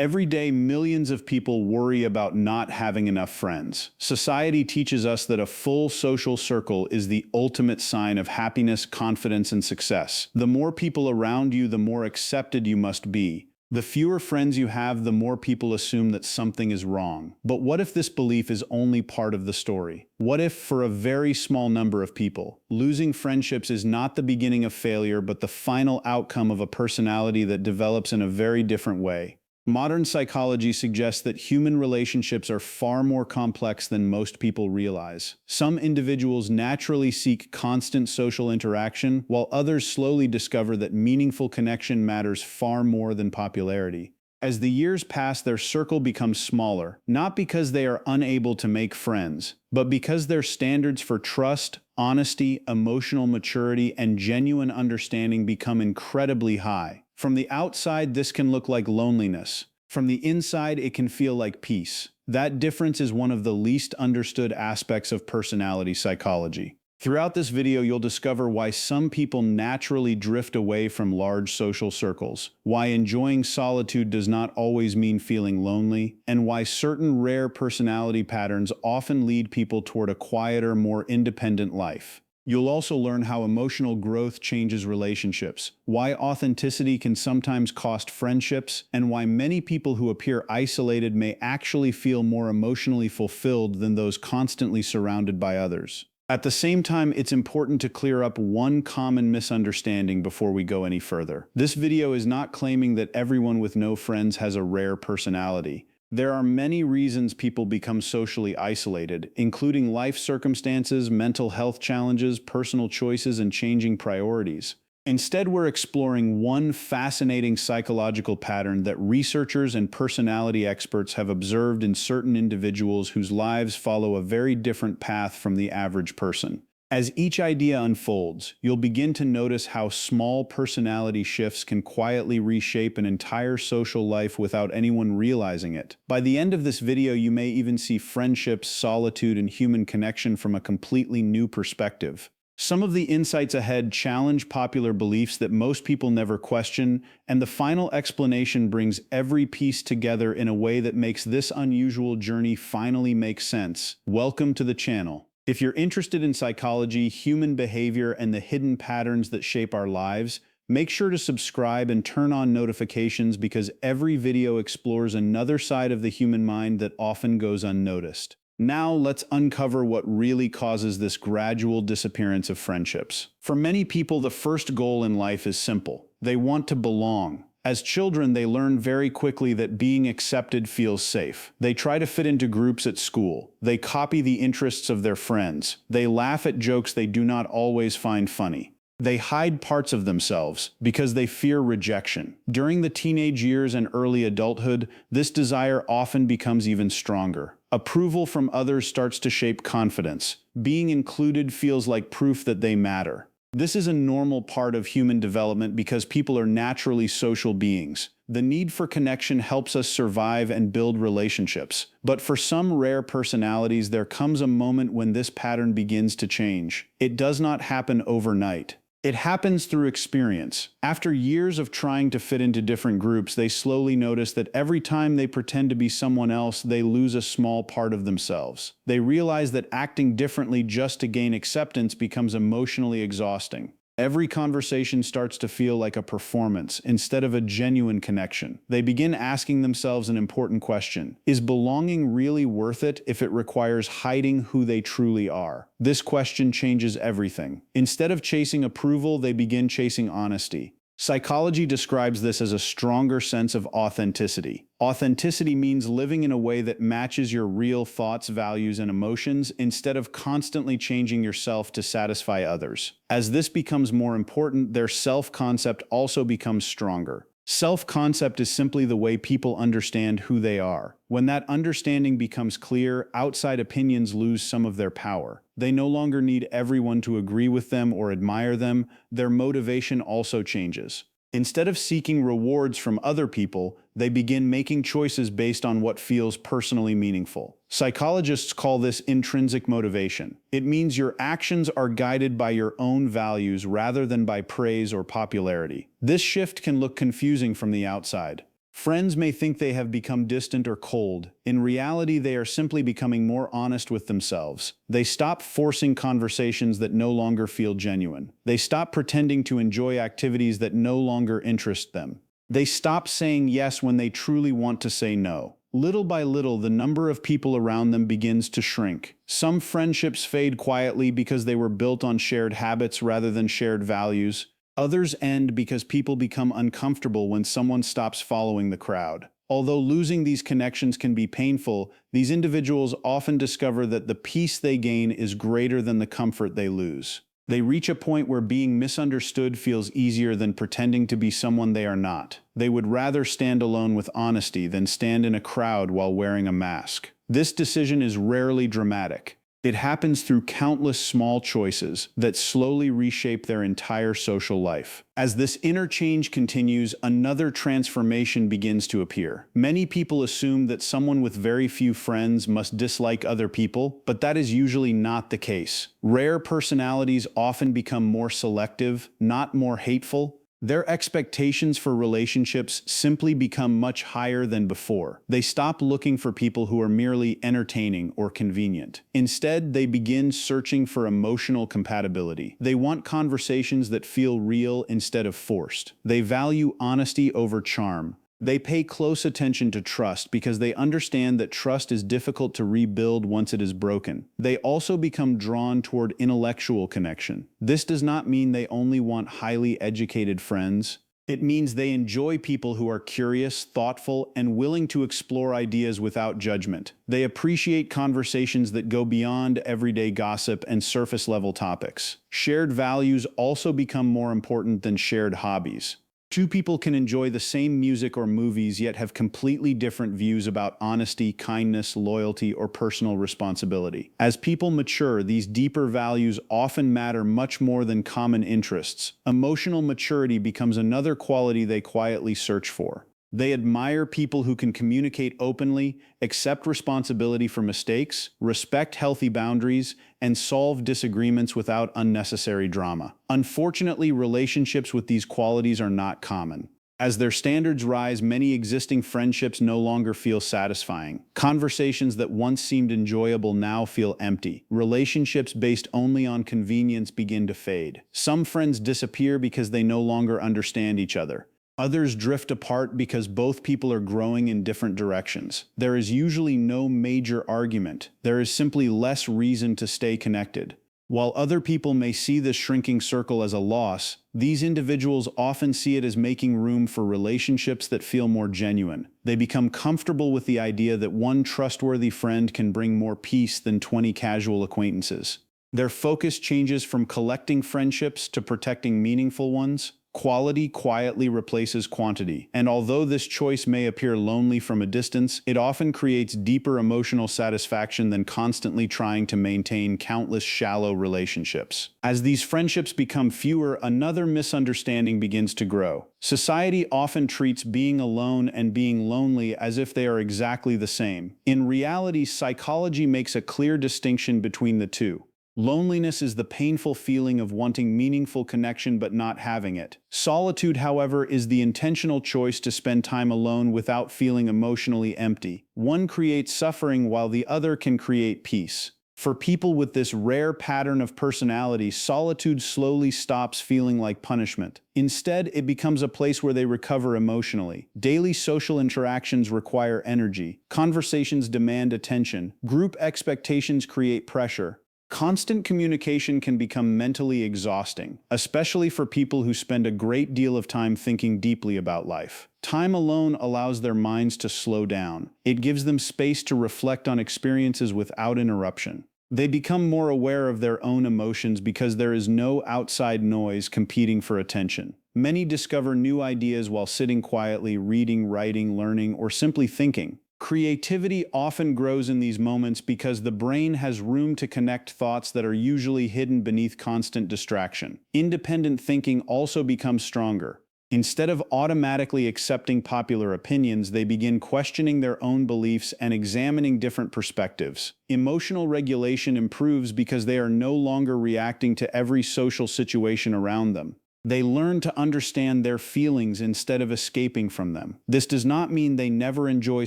Every day, millions of people worry about not having enough friends. Society teaches us that a full social circle is the ultimate sign of happiness, confidence, and success. The more people around you, the more accepted you must be. The fewer friends you have, the more people assume that something is wrong. But what if this belief is only part of the story? What if, for a very small number of people, losing friendships is not the beginning of failure, but the final outcome of a personality that develops in a very different way? Modern psychology suggests that human relationships are far more complex than most people realize. Some individuals naturally seek constant social interaction, while others slowly discover that meaningful connection matters far more than popularity. As the years pass, their circle becomes smaller, not because they are unable to make friends, but because their standards for trust, honesty, emotional maturity, and genuine understanding become incredibly high. From the outside, this can look like loneliness. From the inside, it can feel like peace. That difference is one of the least understood aspects of personality psychology. Throughout this video, you'll discover why some people naturally drift away from large social circles, why enjoying solitude does not always mean feeling lonely, and why certain rare personality patterns often lead people toward a quieter, more independent life. You'll also learn how emotional growth changes relationships, why authenticity can sometimes cost friendships, and why many people who appear isolated may actually feel more emotionally fulfilled than those constantly surrounded by others. At the same time, it's important to clear up one common misunderstanding before we go any further. This video is not claiming that everyone with no friends has a rare personality. There are many reasons people become socially isolated, including life circumstances, mental health challenges, personal choices, and changing priorities. Instead, we're exploring one fascinating psychological pattern that researchers and personality experts have observed in certain individuals whose lives follow a very different path from the average person. As each idea unfolds, you'll begin to notice how small personality shifts can quietly reshape an entire social life without anyone realizing it. By the end of this video, you may even see friendships, solitude, and human connection from a completely new perspective. Some of the insights ahead challenge popular beliefs that most people never question, and the final explanation brings every piece together in a way that makes this unusual journey finally make sense. Welcome to the channel. If you're interested in psychology, human behavior, and the hidden patterns that shape our lives, make sure to subscribe and turn on notifications because every video explores another side of the human mind that often goes unnoticed. Now let's uncover what really causes this gradual disappearance of friendships. For many people, the first goal in life is simple. They want to belong. As children, they learn very quickly that being accepted feels safe. They try to fit into groups at school. They copy the interests of their friends. They laugh at jokes they do not always find funny. They hide parts of themselves because they fear rejection. During the teenage years and early adulthood, this desire often becomes even stronger. Approval from others starts to shape confidence. Being included feels like proof that they matter. This is a normal part of human development because people are naturally social beings. The need for connection helps us survive and build relationships. But for some rare personalities, there comes a moment when this pattern begins to change. It does not happen overnight. It happens through experience. After years of trying to fit into different groups, they slowly notice that every time they pretend to be someone else, they lose a small part of themselves. They realize that acting differently just to gain acceptance becomes emotionally exhausting. Every conversation starts to feel like a performance instead of a genuine connection. They begin asking themselves an important question. Is belonging really worth it if it requires hiding who they truly are? This question changes everything. Instead of chasing approval, they begin chasing honesty. Psychology describes this as a stronger sense of authenticity. Authenticity means living in a way that matches your real thoughts, values, and emotions instead of constantly changing yourself to satisfy others. As this becomes more important, their self-concept also becomes stronger. Self-concept is simply the way people understand who they are. When that understanding becomes clear, outside opinions lose some of their power. They no longer need everyone to agree with them or admire them. Their motivation also changes. Instead of seeking rewards from other people, they begin making choices based on what feels personally meaningful. Psychologists call this intrinsic motivation. It means your actions are guided by your own values rather than by praise or popularity. This shift can look confusing from the outside. Friends may think they have become distant or cold. In reality, they are simply becoming more honest with themselves. They stop forcing conversations that no longer feel genuine. They stop pretending to enjoy activities that no longer interest them. They stop saying yes when they truly want to say no. Little by little, the number of people around them begins to shrink. Some friendships fade quietly because they were built on shared habits rather than shared values. Others end because people become uncomfortable when someone stops following the crowd. Although losing these connections can be painful, these individuals often discover that the peace they gain is greater than the comfort they lose. They reach a point where being misunderstood feels easier than pretending to be someone they are not. They would rather stand alone with honesty than stand in a crowd while wearing a mask. This decision is rarely dramatic. It happens through countless small choices that slowly reshape their entire social life. As this inner change continues, another transformation begins to appear. Many people assume that someone with very few friends must dislike other people, but that is usually not the case. Rare personalities often become more selective, not more hateful. Their expectations for relationships simply become much higher than before. They stop looking for people who are merely entertaining or convenient. Instead, they begin searching for emotional compatibility. They want conversations that feel real instead of forced. They value honesty over charm. They pay close attention to trust because they understand that trust is difficult to rebuild once it is broken. They also become drawn toward intellectual connection. This does not mean they only want highly educated friends. It means they enjoy people who are curious, thoughtful, and willing to explore ideas without judgment. They appreciate conversations that go beyond everyday gossip and surface-level topics. Shared values also become more important than shared hobbies. Two people can enjoy the same music or movies yet have completely different views about honesty, kindness, loyalty, or personal responsibility. As people mature, these deeper values often matter much more than common interests. Emotional maturity becomes another quality they quietly search for. They admire people who can communicate openly, accept responsibility for mistakes, respect healthy boundaries, and solve disagreements without unnecessary drama. Unfortunately, relationships with these qualities are not common. As their standards rise, many existing friendships no longer feel satisfying. Conversations that once seemed enjoyable now feel empty. Relationships based only on convenience begin to fade. Some friends disappear because they no longer understand each other. Others drift apart because both people are growing in different directions. There is usually no major argument. There is simply less reason to stay connected. While other people may see this shrinking circle as a loss, these individuals often see it as making room for relationships that feel more genuine. They become comfortable with the idea that one trustworthy friend can bring more peace than 20 casual acquaintances. Their focus changes from collecting friendships to protecting meaningful ones. Quality quietly replaces quantity, and although this choice may appear lonely from a distance, it often creates deeper emotional satisfaction than constantly trying to maintain countless shallow relationships. As these friendships become fewer, another misunderstanding begins to grow. Society often treats being alone and being lonely as if they are exactly the same. In reality, psychology makes a clear distinction between the two. Loneliness is the painful feeling of wanting meaningful connection but not having it. Solitude, however, is the intentional choice to spend time alone without feeling emotionally empty. One creates suffering while the other can create peace. For people with this rare pattern of personality, solitude slowly stops feeling like punishment. Instead, it becomes a place where they recover emotionally. Daily social interactions require energy. Conversations demand attention. Group expectations create pressure. Constant communication can become mentally exhausting, especially for people who spend a great deal of time thinking deeply about life. Time alone allows their minds to slow down. It gives them space to reflect on experiences without interruption. They become more aware of their own emotions because there is no outside noise competing for attention. Many discover new ideas while sitting quietly, reading, writing, learning, or simply thinking. Creativity often grows in these moments because the brain has room to connect thoughts that are usually hidden beneath constant distraction. Independent thinking also becomes stronger. Instead of automatically accepting popular opinions, they begin questioning their own beliefs and examining different perspectives. Emotional regulation improves because they are no longer reacting to every social situation around them. They learn to understand their feelings instead of escaping from them. This does not mean they never enjoy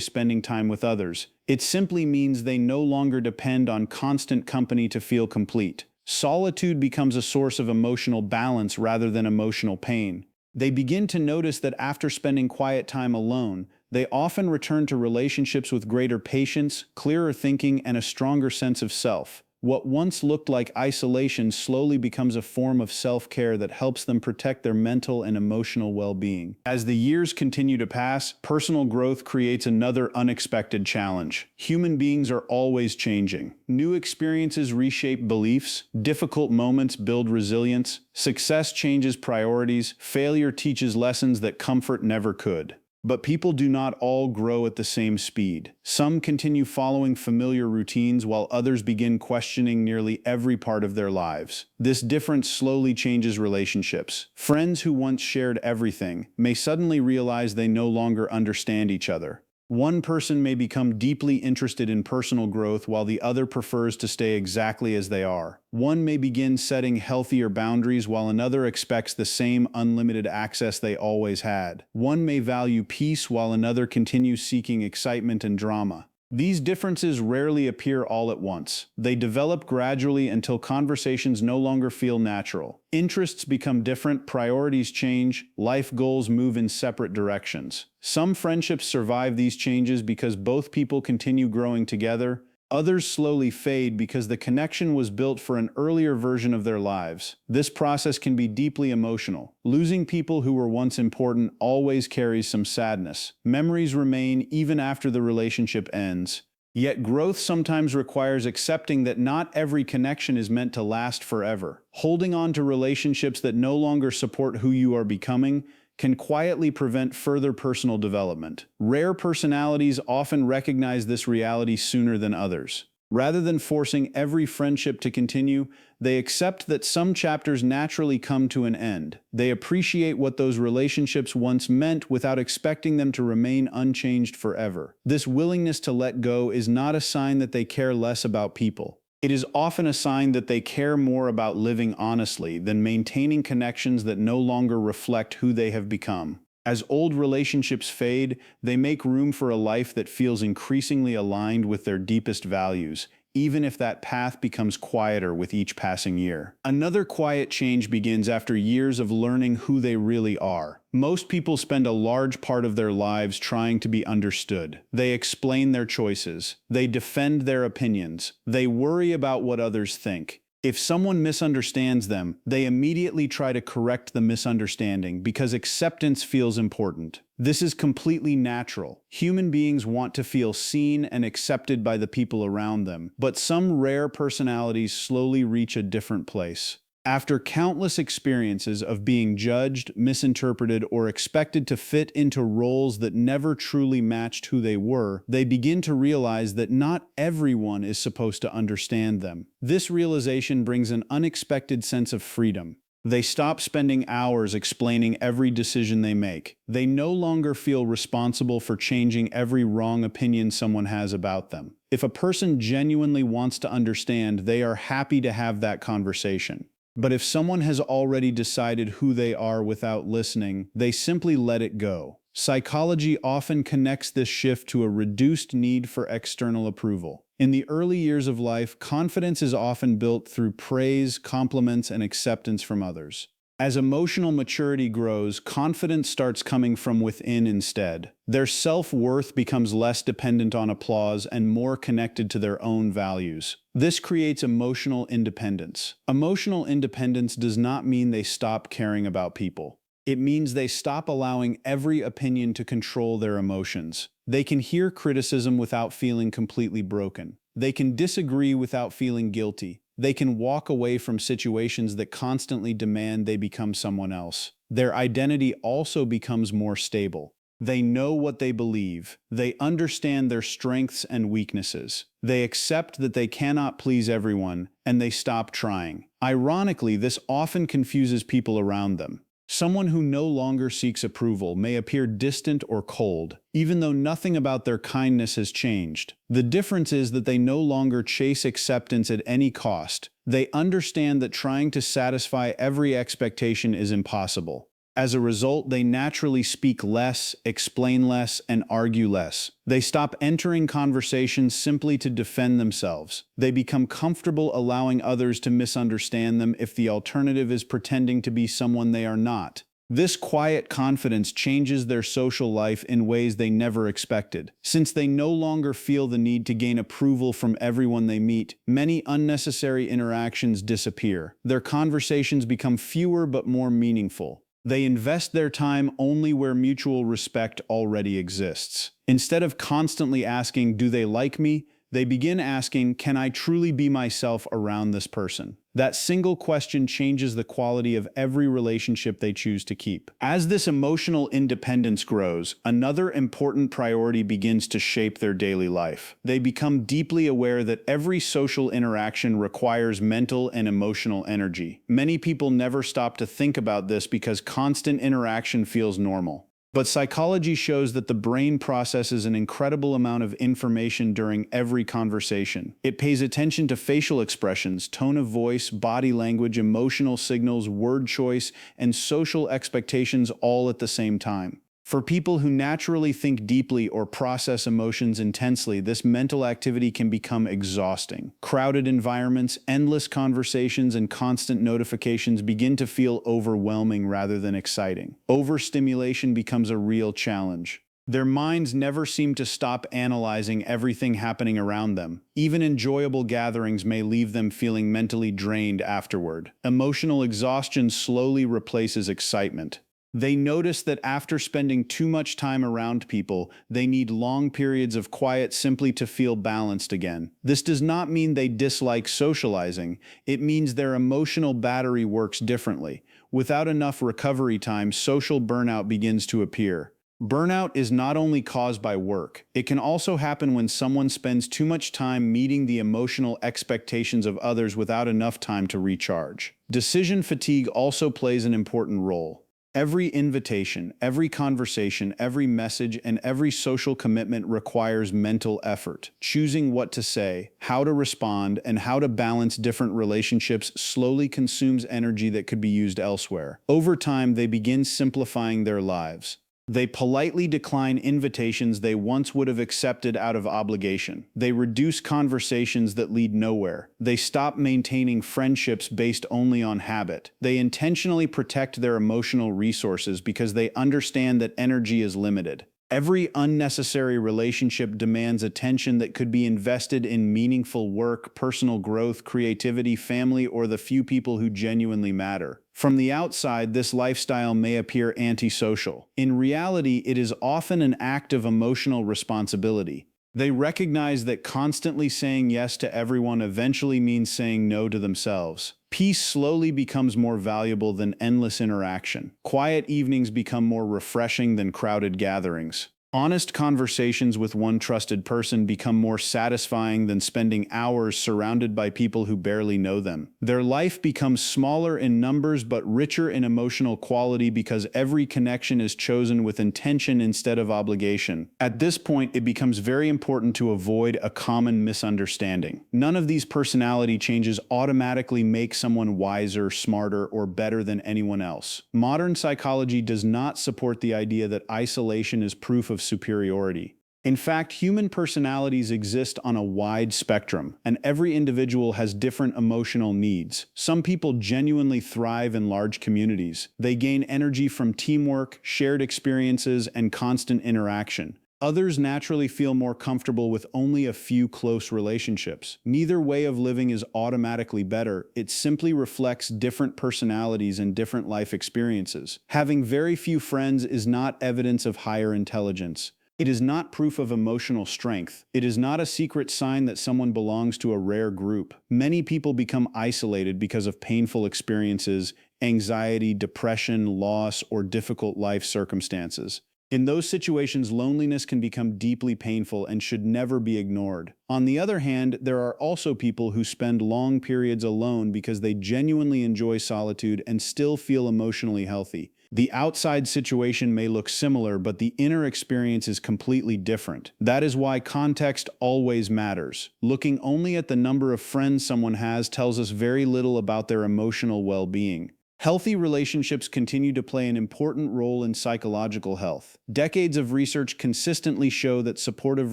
spending time with others. It simply means they no longer depend on constant company to feel complete. Solitude becomes a source of emotional balance rather than emotional pain. They begin to notice that after spending quiet time alone, they often return to relationships with greater patience, clearer thinking, and a stronger sense of self. What once looked like isolation slowly becomes a form of self-care that helps them protect their mental and emotional well-being. As the years continue to pass, personal growth creates another unexpected challenge. Human beings are always changing. New experiences reshape beliefs, difficult moments build resilience, success changes priorities, failure teaches lessons that comfort never could. But people do not all grow at the same speed. Some continue following familiar routines while others begin questioning nearly every part of their lives. This difference slowly changes relationships. Friends who once shared everything may suddenly realize they no longer understand each other. One person may become deeply interested in personal growth while the other prefers to stay exactly as they are. One may begin setting healthier boundaries while another expects the same unlimited access they always had. One may value peace while another continues seeking excitement and drama. These differences rarely appear all at once. They develop gradually until conversations no longer feel natural. Interests become different, priorities change, life goals move in separate directions. Some friendships survive these changes because both people continue growing together. Others slowly fade because the connection was built for an earlier version of their lives. This process can be deeply emotional. Losing people who were once important always carries some sadness. Memories remain even after the relationship ends. Yet growth sometimes requires accepting that not every connection is meant to last forever. Holding on to relationships that no longer support who you are becoming can quietly prevent further personal development. Rare personalities often recognize this reality sooner than others. Rather than forcing every friendship to continue, they accept that some chapters naturally come to an end. They appreciate what those relationships once meant without expecting them to remain unchanged forever. This willingness to let go is not a sign that they care less about people. It is often a sign that they care more about living honestly than maintaining connections that no longer reflect who they have become. As old relationships fade, they make room for a life that feels increasingly aligned with their deepest values, even if that path becomes quieter with each passing year. Another quiet change begins after years of learning who they really are. Most people spend a large part of their lives trying to be understood. They explain their choices. They defend their opinions. They worry about what others think. If someone misunderstands them, they immediately try to correct the misunderstanding because acceptance feels important. This is completely natural. Human beings want to feel seen and accepted by the people around them, but some rare personalities slowly reach a different place. After countless experiences of being judged, misinterpreted, or expected to fit into roles that never truly matched who they were, they begin to realize that not everyone is supposed to understand them. This realization brings an unexpected sense of freedom. They stop spending hours explaining every decision they make. They no longer feel responsible for changing every wrong opinion someone has about them. If a person genuinely wants to understand, they are happy to have that conversation. But if someone has already decided who they are without listening, they simply let it go. Psychology often connects this shift to a reduced need for external approval. In the early years of life, confidence is often built through praise, compliments, and acceptance from others. As emotional maturity grows, confidence starts coming from within instead. Their self-worth becomes less dependent on applause and more connected to their own values. This creates emotional independence. Emotional independence does not mean they stop caring about people. It means they stop allowing every opinion to control their emotions. They can hear criticism without feeling completely broken. They can disagree without feeling guilty. They can walk away from situations that constantly demand they become someone else. Their identity also becomes more stable. They know what they believe. They understand their strengths and weaknesses. They accept that they cannot please everyone, and they stop trying. Ironically, this often confuses people around them. Someone who no longer seeks approval may appear distant or cold, even though nothing about their kindness has changed. The difference is that they no longer chase acceptance at any cost. They understand that trying to satisfy every expectation is impossible. As a result, they naturally speak less, explain less, and argue less. They stop entering conversations simply to defend themselves. They become comfortable allowing others to misunderstand them if the alternative is pretending to be someone they are not. This quiet confidence changes their social life in ways they never expected. Since they no longer feel the need to gain approval from everyone they meet, many unnecessary interactions disappear. Their conversations become fewer but more meaningful. They invest their time only where mutual respect already exists. Instead of constantly asking, "Do they like me?" they begin asking, "Can I truly be myself around this person?" That single question changes the quality of every relationship they choose to keep. As this emotional independence grows, another important priority begins to shape their daily life. They become deeply aware that every social interaction requires mental and emotional energy. Many people never stop to think about this because constant interaction feels normal. But psychology shows that the brain processes an incredible amount of information during every conversation. It pays attention to facial expressions, tone of voice, body language, emotional signals, word choice, and social expectations all at the same time. For people who naturally think deeply or process emotions intensely, this mental activity can become exhausting. Crowded environments, endless conversations, and constant notifications begin to feel overwhelming rather than exciting. Overstimulation becomes a real challenge. Their minds never seem to stop analyzing everything happening around them. Even enjoyable gatherings may leave them feeling mentally drained afterward. Emotional exhaustion slowly replaces excitement. They notice that after spending too much time around people, they need long periods of quiet simply to feel balanced again. This does not mean they dislike socializing. It means their emotional battery works differently. Without enough recovery time, social burnout begins to appear. Burnout is not only caused by work. It can also happen when someone spends too much time meeting the emotional expectations of others without enough time to recharge. Decision fatigue also plays an important role. Every invitation, every conversation, every message, and every social commitment requires mental effort. Choosing what to say, how to respond, and how to balance different relationships slowly consumes energy that could be used elsewhere. Over time, they begin simplifying their lives. They politely decline invitations they once would have accepted out of obligation. They reduce conversations that lead nowhere. They stop maintaining friendships based only on habit. They intentionally protect their emotional resources because they understand that energy is limited. Every unnecessary relationship demands attention that could be invested in meaningful work, personal growth, creativity, family, or the few people who genuinely matter. From the outside, this lifestyle may appear antisocial. In reality, it is often an act of emotional responsibility. They recognize that constantly saying yes to everyone eventually means saying no to themselves. Peace slowly becomes more valuable than endless interaction. Quiet evenings become more refreshing than crowded gatherings. Honest conversations with one trusted person become more satisfying than spending hours surrounded by people who barely know them. Their life becomes smaller in numbers but richer in emotional quality because every connection is chosen with intention instead of obligation. At this point, it becomes very important to avoid a common misunderstanding. None of these personality changes automatically make someone wiser, smarter, or better than anyone else. Modern psychology does not support the idea that isolation is proof of superiority. In fact, human personalities exist on a wide spectrum, and every individual has different emotional needs. Some people genuinely thrive in large communities. They gain energy from teamwork, shared experiences, and constant interaction. Others naturally feel more comfortable with only a few close relationships. Neither way of living is automatically better. It simply reflects different personalities and different life experiences. Having very few friends is not evidence of higher intelligence. It is not proof of emotional strength. It is not a secret sign that someone belongs to a rare group. Many people become isolated because of painful experiences, anxiety, depression, loss, or difficult life circumstances. In those situations, loneliness can become deeply painful and should never be ignored. On the other hand, there are also people who spend long periods alone because they genuinely enjoy solitude and still feel emotionally healthy. The outside situation may look similar, but the inner experience is completely different. That is why context always matters. Looking only at the number of friends someone has tells us very little about their emotional well-being. Healthy relationships continue to play an important role in psychological health. Decades of research consistently show that supportive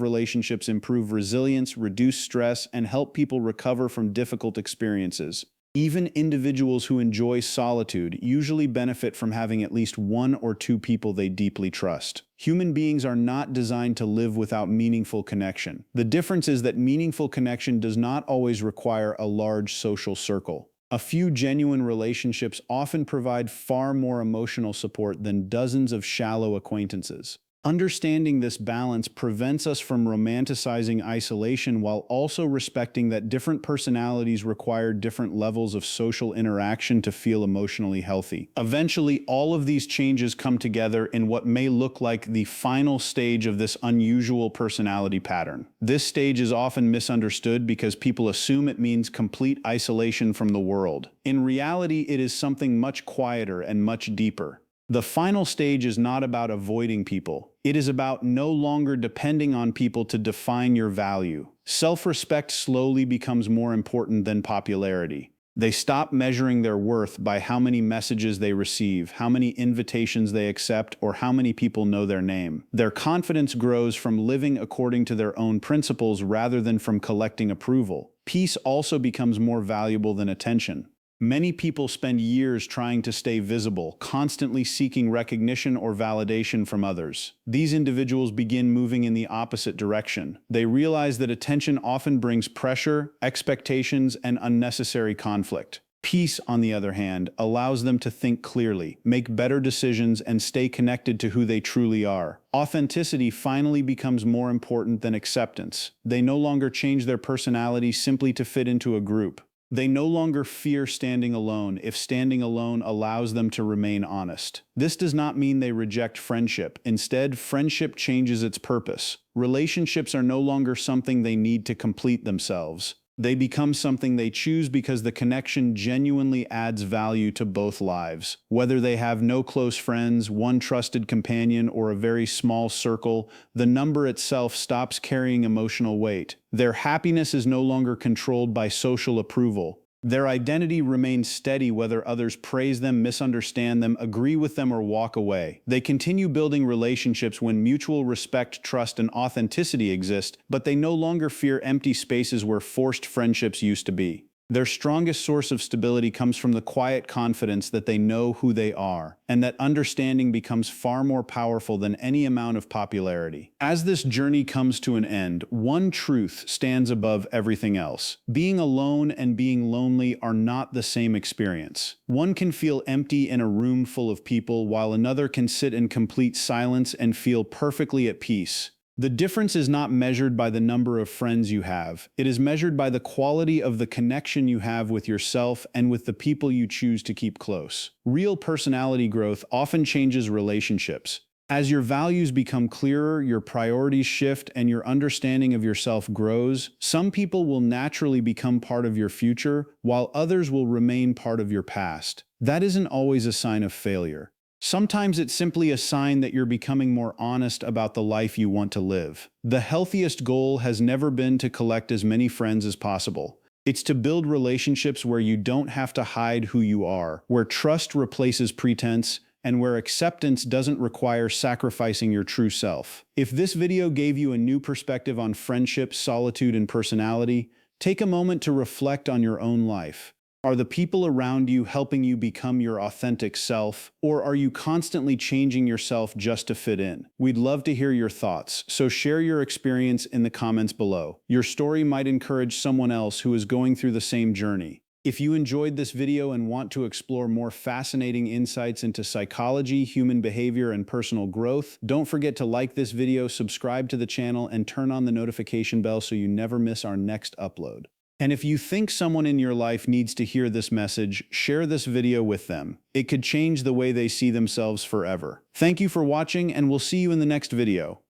relationships improve resilience, reduce stress, and help people recover from difficult experiences. Even individuals who enjoy solitude usually benefit from having at least one or two people they deeply trust. Human beings are not designed to live without meaningful connection. The difference is that meaningful connection does not always require a large social circle. A few genuine relationships often provide far more emotional support than dozens of shallow acquaintances. Understanding this balance prevents us from romanticizing isolation while also respecting that different personalities require different levels of social interaction to feel emotionally healthy. Eventually, all of these changes come together in what may look like the final stage of this unusual personality pattern. This stage is often misunderstood because people assume it means complete isolation from the world. In reality, it is something much quieter and much deeper. The final stage is not about avoiding people. It is about no longer depending on people to define your value. Self-respect slowly becomes more important than popularity. They stop measuring their worth by how many messages they receive, how many invitations they accept, or how many people know their name. Their confidence grows from living according to their own principles rather than from collecting approval. Peace also becomes more valuable than attention. Many people spend years trying to stay visible, constantly seeking recognition or validation from others. These individuals begin moving in the opposite direction. They realize that attention often brings pressure, expectations, and unnecessary conflict. Peace, on the other hand, allows them to think clearly, make better decisions, and stay connected to who they truly are. Authenticity finally becomes more important than acceptance. They no longer change their personality simply to fit into a group. They no longer fear standing alone if standing alone allows them to remain honest. This does not mean they reject friendship. Instead, friendship changes its purpose. Relationships are no longer something they need to complete themselves. They become something they choose because the connection genuinely adds value to both lives. Whether they have no close friends, one trusted companion, or a very small circle, the number itself stops carrying emotional weight. Their happiness is no longer controlled by social approval. Their identity remains steady whether others praise them, misunderstand them, agree with them, or walk away. They continue building relationships when mutual respect, trust, and authenticity exist, but they no longer fear empty spaces where forced friendships used to be. Their strongest source of stability comes from the quiet confidence that they know who they are, and that understanding becomes far more powerful than any amount of popularity. As this journey comes to an end, one truth stands above everything else. Being alone and being lonely are not the same experience. One can feel empty in a room full of people, while another can sit in complete silence and feel perfectly at peace. The difference is not measured by the number of friends you have. It is measured by the quality of the connection you have with yourself and with the people you choose to keep close. Real personality growth often changes relationships. As your values become clearer, your priorities shift, and your understanding of yourself grows, some people will naturally become part of your future, while others will remain part of your past. That isn't always a sign of failure. Sometimes it's simply a sign that you're becoming more honest about the life you want to live. The healthiest goal has never been to collect as many friends as possible. It's to build relationships where you don't have to hide who you are, where trust replaces pretense, and where acceptance doesn't require sacrificing your true self. If this video gave you a new perspective on friendship, solitude, and personality, take a moment to reflect on your own life. Are the people around you helping you become your authentic self, or are you constantly changing yourself just to fit in? We'd love to hear your thoughts, so share your experience in the comments below. Your story might encourage someone else who is going through the same journey. If you enjoyed this video and want to explore more fascinating insights into psychology, human behavior, and personal growth, don't forget to like this video, subscribe to the channel, and turn on the notification bell so you never miss our next upload. And if you think someone in your life needs to hear this message, share this video with them. It could change the way they see themselves forever. Thank you for watching, and we'll see you in the next video.